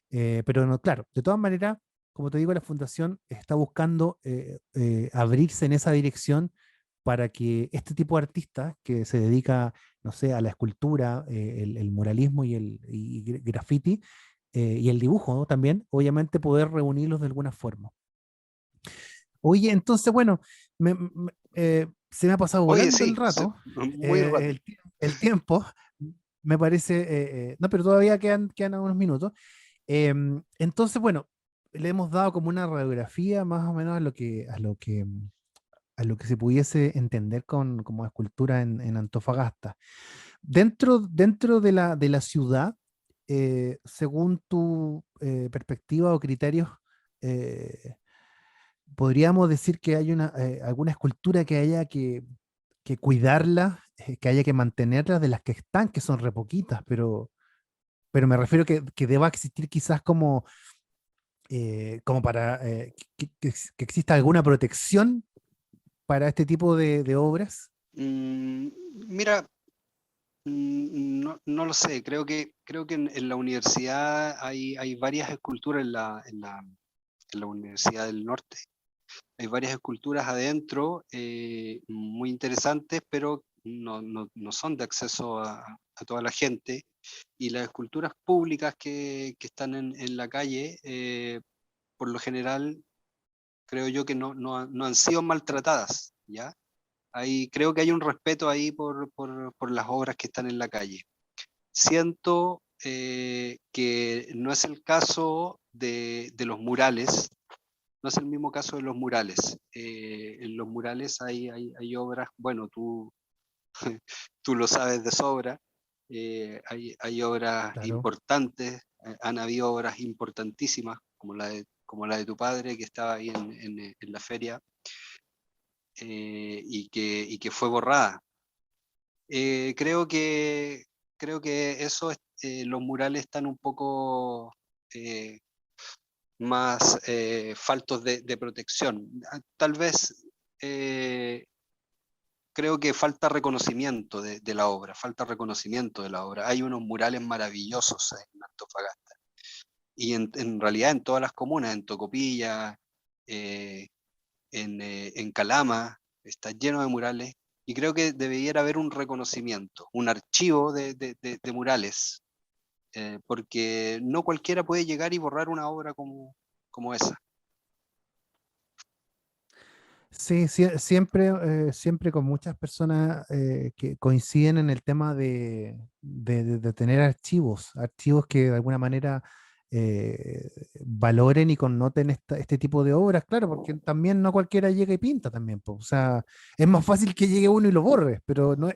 Pero no, claro, de todas maneras, como te digo, la fundación está buscando abrirse en esa dirección para que este tipo de artistas que se dedica, no sé, a la escultura, el muralismo y graffiti y el dibujo, ¿no? También, obviamente poder reunirlos de alguna forma. Oye, entonces, bueno, se me ha pasado oye, volando el sí, rato, muy rápido. el tiempo, me parece, no, pero todavía quedan unos minutos. Entonces, bueno, le hemos dado como una radiografía más o menos a lo que se pudiese entender como escultura en Antofagasta. Dentro de la ciudad, según tu perspectiva o criterios, eh, podríamos decir que hay alguna escultura que haya que cuidarla, que haya que mantenerla de las que están, que son re poquitas, pero me refiero que deba existir quizás como para que exista alguna protección para este tipo de obras. Mm, Mira, no lo sé, creo que en la universidad hay varias esculturas en la Universidad del Norte. Hay varias esculturas adentro muy interesantes, pero no son de acceso a toda la gente. Y las esculturas públicas que están en la calle, por lo general, creo yo que no han sido maltratadas, ¿ya? Creo que hay un respeto ahí por las obras que están en la calle. Siento que no es el caso de los murales, no es el mismo caso de los murales. En los murales hay obras, bueno, tú lo sabes de sobra, hay obras Claro, importantes, han habido obras importantísimas, como la de tu padre que estaba ahí en la feria y que fue borrada. Eh, creo que, creo que los murales están un poco más faltos de protección. Tal vez eh, creo que falta reconocimiento de la obra, falta reconocimiento de la obra. Hay unos murales maravillosos en Antofagasta y en realidad en todas las comunas, en Tocopilla, eh, en Calama, está lleno de murales y creo que debería haber un reconocimiento, un archivo de murales, porque no cualquiera puede llegar y borrar una obra como esa. sí, siempre con muchas personas que coinciden en el tema de tener archivos que de alguna manera valoren y connoten este tipo de obras, claro, porque también no cualquiera llega y pinta también, po. O sea, es más fácil que llegue uno y lo borre, pero, no,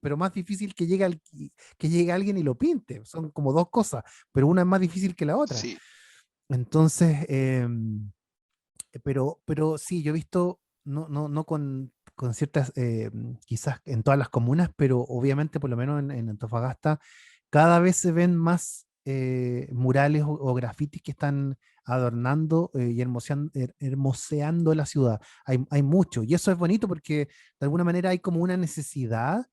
pero más difícil que llegue alguien y lo pinte. Son como dos cosas, pero una es más difícil que la otra. Sí, Entonces, pero sí, yo he visto, no con ciertas, quizás en todas las comunas, pero obviamente por lo menos en Antofagasta, cada vez se ven más murales o grafitis que están adornando y hermoseando la ciudad. Hay mucho, y eso es bonito porque de alguna manera hay como una necesidad,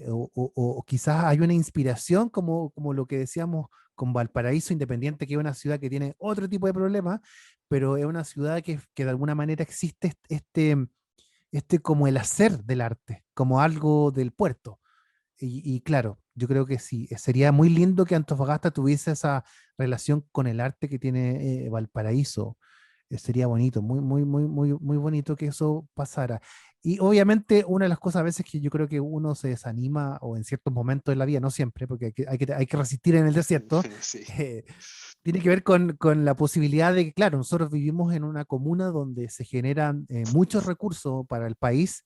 o quizás hay una inspiración, como lo que decíamos con Valparaíso, independiente que es una ciudad que tiene otro tipo de problemas, pero es una ciudad que de alguna manera existe este como el hacer del arte, como algo del puerto. Y claro, yo creo que sí, sería muy lindo que Antofagasta tuviese esa relación con el arte que tiene Valparaíso. Sería bonito, muy, muy, muy, muy, muy bonito que eso pasara. Y obviamente una de las cosas a veces que yo creo que uno se desanima o en ciertos momentos de la vida, no siempre, porque hay que resistir en el desierto, Sí, eh, tiene que ver con la posibilidad de que, claro, nosotros vivimos en una comuna donde se generan muchos recursos para el país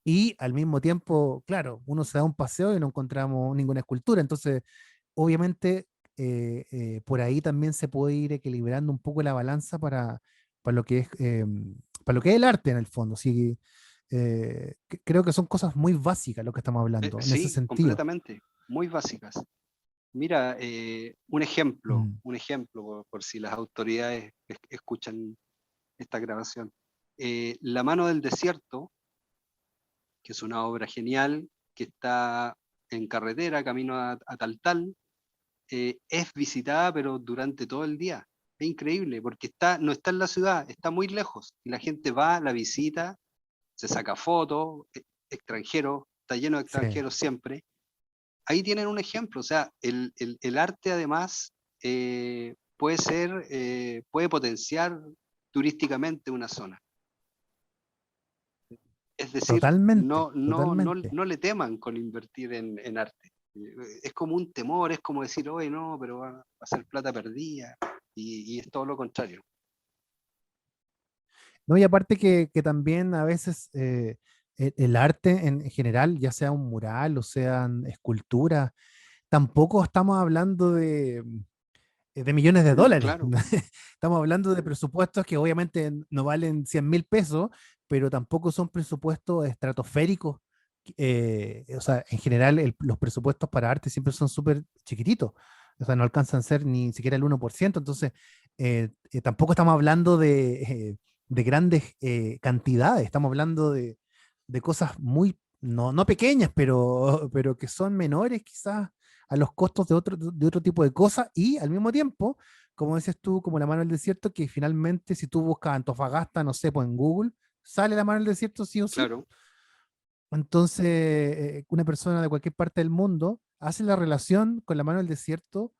y al mismo tiempo, claro, uno se da un paseo y no encontramos ninguna escultura. Entonces, obviamente, por ahí también se puede ir equilibrando un poco la balanza para lo que es, para lo que es el arte en el fondo. Sí, creo que son cosas muy básicas lo que estamos hablando en ese sí, sentido. completamente, muy básicas. Mira, Mm. un ejemplo por si las autoridades escuchan esta grabación. La mano del desierto, que es una obra genial, que está en carretera, camino a Taltal, es visitada, pero durante todo el día. Es increíble, porque no está en la ciudad, está muy lejos, y la gente va, la visita, se saca fotos, extranjeros, está lleno de Sí, extranjeros siempre. Ahí tienen un ejemplo, o sea, el arte además puede potenciar turísticamente una zona. Es decir, totalmente, totalmente. no le teman con invertir en arte. Es como un temor, es como decir, oye, no, pero va a ser plata perdida, y es todo lo contrario. No, y aparte que también a veces el arte en general, ya sea un mural o sean esculturas, tampoco estamos hablando de millones de dólares. Claro, Estamos hablando de presupuestos que obviamente no valen 100.000 pesos, pero tampoco son presupuestos estratosféricos. O sea, en general los presupuestos para arte siempre son súper chiquititos. O sea, no alcanzan a ser ni siquiera el 1%. Entonces, tampoco estamos hablando de grandes cantidades. Estamos hablando de cosas muy, no pequeñas, pero que son menores quizás a los costos de otro tipo de cosas y al mismo tiempo, como dices tú, como la mano del desierto, que finalmente si tú buscas Antofagasta, no sé, pues en Google, sale la mano del desierto sí o sí. claro, Entonces, una persona de cualquier parte del mundo hace la relación con la mano del desierto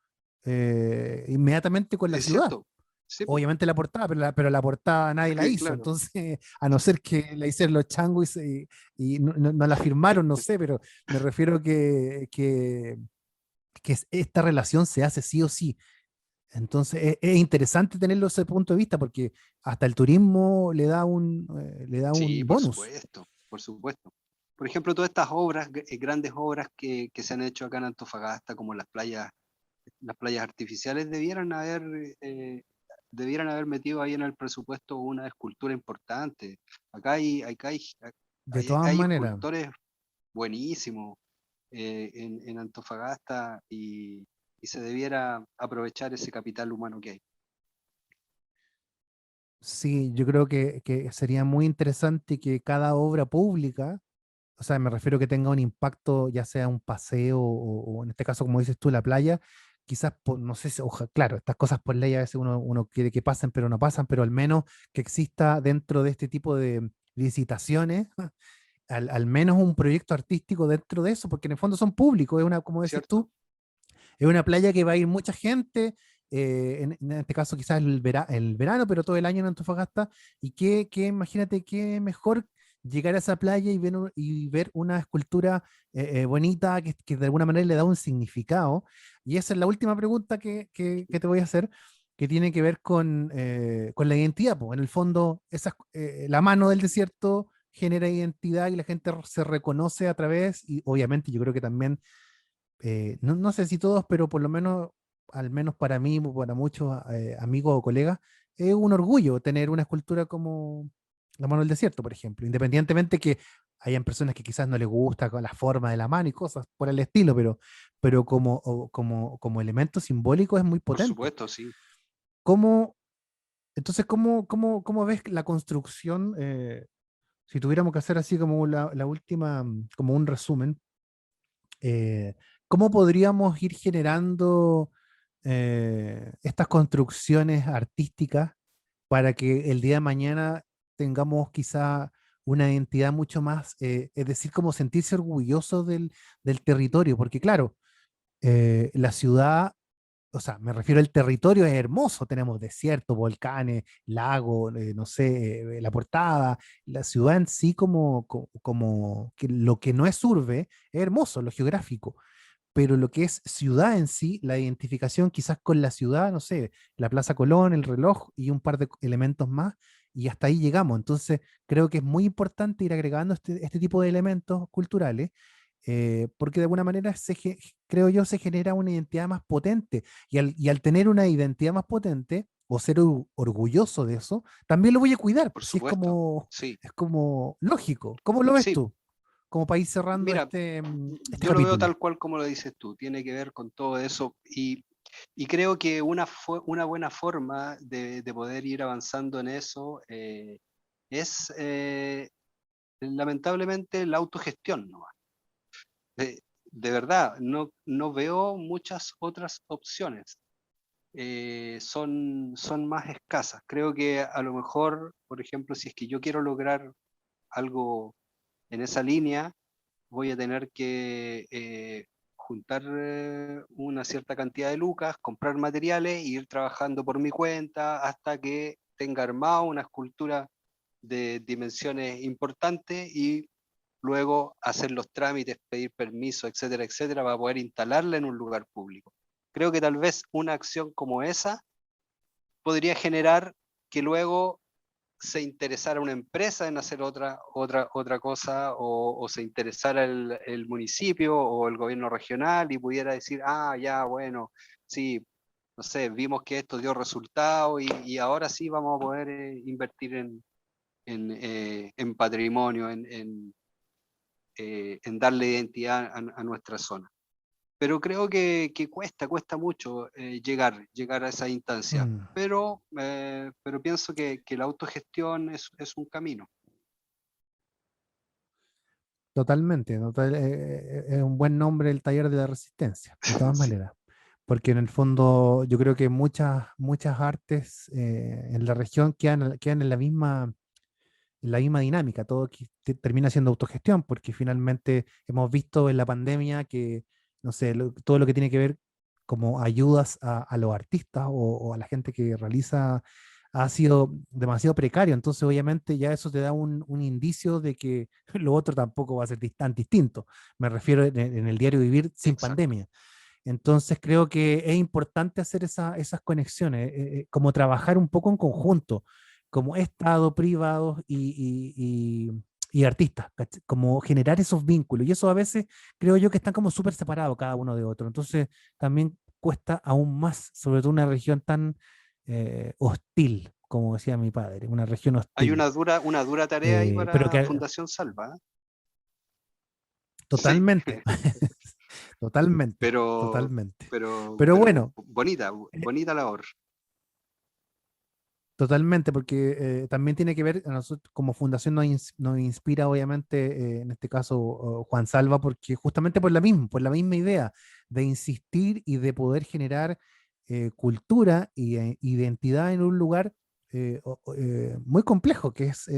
inmediatamente con la es ciudad. cierto. Sí, po. Obviamente la portada, pero la portada nadie la hizo, Claro. entonces, a no ser que la hicieron los changos y no la firmaron, no sé, pero me refiero que esta relación se hace sí o sí. Entonces es interesante tenerlo ese punto de vista porque hasta el turismo le da un Sí, por bonus. supuesto, por supuesto. Por ejemplo, todas estas obras, grandes obras que se han hecho acá en Antofagasta, como las playas artificiales, debieran haber metido ahí en el presupuesto una escultura importante. De todas Hay maneras, escultores buenísimos en Antofagasta, y se debiera aprovechar ese capital humano que hay. sí, yo creo que sería muy interesante que cada obra pública, o sea, me refiero que tenga un impacto, ya sea un paseo o en este caso, como dices tú, la playa, quizás, no sé, claro, estas cosas por ley a veces uno quiere que pasen, pero no pasan, pero al menos que exista dentro de este tipo de licitaciones al menos un proyecto artístico dentro de eso, porque en el fondo son públicos, como decís ¿Cierto? tú, es una playa que va a ir mucha gente, en este caso quizás el verano, pero todo el año en Antofagasta, y imagínate qué mejor llegar a esa playa y ver una escultura bonita que de alguna manera le da un significado. Y esa es la última pregunta que te voy a hacer, que tiene que ver con la identidad. Pues. En el fondo, la mano del desierto genera identidad y la gente se reconoce a través, y obviamente yo creo que también no sé si todos, pero por lo menos, al menos para mí, para muchos amigos o colegas, es un orgullo tener una escultura como la mano del desierto, por ejemplo, independientemente que hayan personas que quizás no les gusta con la forma de la mano y cosas por el estilo, pero como elemento simbólico es muy Por potente. supuesto, sí. ¿Cómo, entonces, cómo ves la construcción? Si tuviéramos que hacer así como la última, como un resumen, eh, ¿cómo podríamos ir generando estas construcciones artísticas para que el día de mañana tengamos quizá una identidad mucho más, es decir, como sentirse orgulloso del territorio? Porque claro, la ciudad, o sea, me refiero al territorio, es hermoso, tenemos desiertos, volcanes, lagos, no sé, la Portada, la ciudad en sí como que lo que no es urbe, es hermoso, lo geográfico, pero lo que es ciudad en sí, la identificación quizás con la ciudad, no sé, la Plaza Colón, el reloj y un par de elementos más, y hasta ahí llegamos. Entonces, creo que es muy importante ir agregando este tipo de elementos culturales, porque de alguna manera creo yo se genera una identidad más potente, y al tener una identidad más potente, o ser orgulloso de eso, también lo voy a cuidar, Por pues, si supuesto, sí. es como lógico. ¿Cómo lo ves Sí, tú? Como para ir cerrando mira, este yo lo veo capítulo. tal cual como lo dices tú, tiene que ver con todo eso y creo que una buena forma de poder ir avanzando en eso es lamentablemente la autogestión, ¿no? De verdad, no veo muchas otras opciones. Son más escasas. Creo que a lo mejor, por ejemplo, si es que yo quiero lograr algo en esa línea, voy a tener que juntar una cierta cantidad de lucas, comprar materiales e ir trabajando por mi cuenta hasta que tenga armado una escultura de dimensiones importantes y luego hacer los trámites, pedir permiso, etcétera, etcétera, para poder instalarla en un lugar público. Creo que tal vez una acción como esa podría generar que luego se interesara una empresa en hacer otra cosa o se interesara el municipio o el gobierno regional y pudiera decir, ah, ya, bueno, sí, no sé, vimos que esto dio resultado y ahora sí vamos a poder invertir en patrimonio, en darle identidad a nuestra zona. Pero creo que cuesta mucho llegar a esa instancia. Mm. Pero pienso que la autogestión es un camino. Totalmente, es un buen nombre el taller de la resistencia, de todas Sí, maneras, porque en el fondo yo creo que muchas artes en la región quedan en la misma dinámica, todo termina siendo autogestión, porque finalmente hemos visto en la pandemia que, no sé, todo lo que tiene que ver como ayudas a los artistas o a la gente que realiza ha sido demasiado precario, entonces obviamente ya eso te da un indicio de que lo otro tampoco va a ser tan distinto. Me refiero en el diario vivir sin exacto. pandemia. Entonces creo que es importante hacer esas conexiones, como trabajar un poco en conjunto, como Estado, privados y artistas, como generar esos vínculos. Y eso a veces creo yo que están como súper separados cada uno de otro. Entonces también cuesta aún más, sobre todo una región tan hostil, como decía mi padre, una región Hay hostil. una dura tarea ahí Pero para que Fundación Salva, ¿eh? Sí, totalmente, totalmente, pero, totalmente. pero, Pero pero bueno. bonita, eh, bonita labor. Totalmente, porque también tiene que ver, a nosotros como fundación nos inspira obviamente, en este caso Juan Salva, porque justamente por la misma idea de insistir y de poder generar cultura y identidad en un lugar muy complejo, que es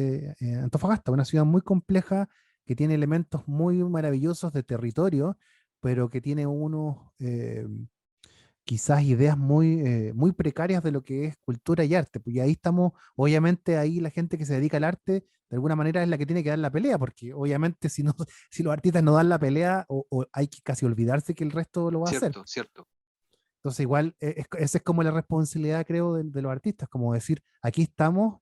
Antofagasta, una ciudad muy compleja que tiene elementos muy maravillosos de territorio, pero que tiene unos quizás ideas muy precarias de lo que es cultura y arte. Pues y ahí estamos, obviamente ahí la gente que se dedica al arte, de alguna manera es la que tiene que dar la pelea, porque obviamente si, no, si los artistas no dan la pelea, o hay que casi olvidarse que el resto lo va a hacer. Cierto, cierto. Entonces igual, esa es como la responsabilidad, creo, de los artistas, como decir, aquí estamos,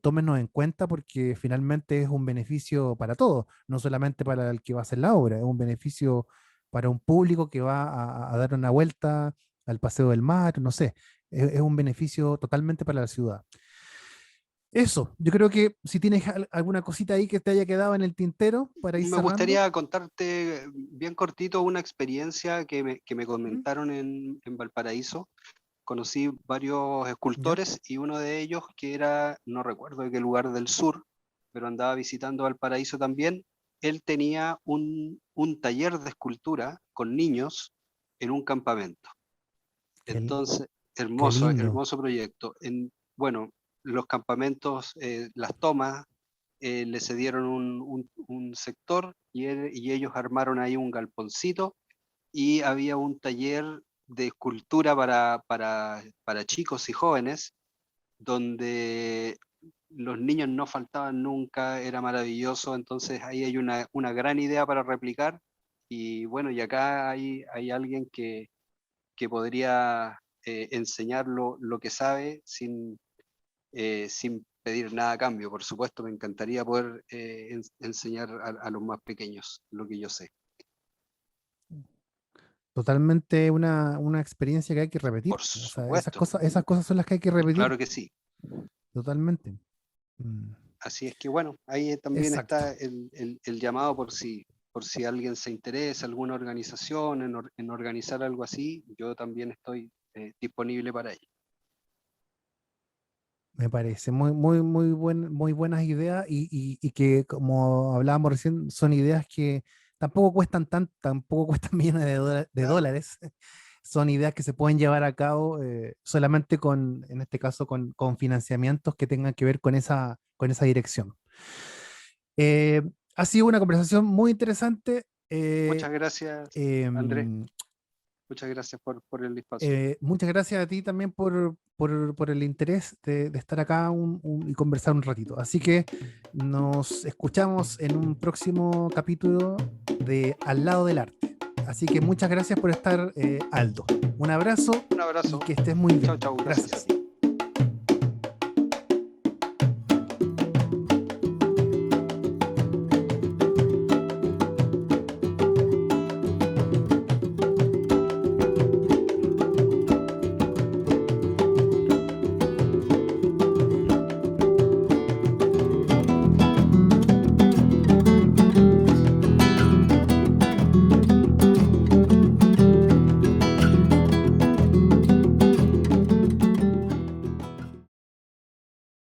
tómenos en cuenta porque finalmente es un beneficio para todos, no solamente para el que va a hacer la obra, es un beneficio para un público que va a dar una vuelta al Paseo del Mar, no sé, es un beneficio totalmente para la ciudad. Eso, yo creo que si tienes alguna cosita ahí que te haya quedado en el tintero para ir Me cerrando. gustaría contarte bien cortito una experiencia que me ¿Mm? comentaron en Valparaíso. Conocí varios ¿Ya? escultores y uno de ellos que era, no recuerdo de qué lugar del sur, pero andaba visitando Valparaíso también. Él tenía un taller de escultura con niños en un campamento. Qué, Entonces, qué hermoso, lindo. hermoso proyecto. Bueno, los campamentos, las tomas, le cedieron un sector y ellos armaron ahí un galponcito y había un taller de escultura para chicos y jóvenes, donde los niños no faltaban nunca, era maravilloso, entonces ahí hay una gran idea para replicar y bueno, y acá hay alguien que podría enseñar lo que sabe sin pedir nada a cambio. Por supuesto, me encantaría poder enseñar a los más pequeños lo que yo sé. Totalmente una experiencia que hay que repetir. Por O sea, supuesto, esas cosas son las que hay que repetir claro que sí. totalmente. Mm, Así es que bueno, ahí también exacto. está el llamado por si alguien se interesa, alguna organización en organizar algo así, yo también estoy disponible para ello. Me parece muy buenas ideas y que, como hablábamos recién, son ideas que tampoco cuestan millones de Claro, dólares. Son ideas que se pueden llevar a cabo solamente en este caso, con financiamientos que tengan que ver con esa dirección. Eh, ha sido una conversación muy interesante. muchas gracias, Andrés, Em, muchas gracias por el espacio. Muchas gracias a ti también por el interés de estar acá y conversar un ratito. Así que nos escuchamos en un próximo capítulo de Al lado del arte. Así que muchas gracias por estar, Aldo. Un abrazo Un y abrazo, que estés muy chao, bien. chao, gracias. Gracias.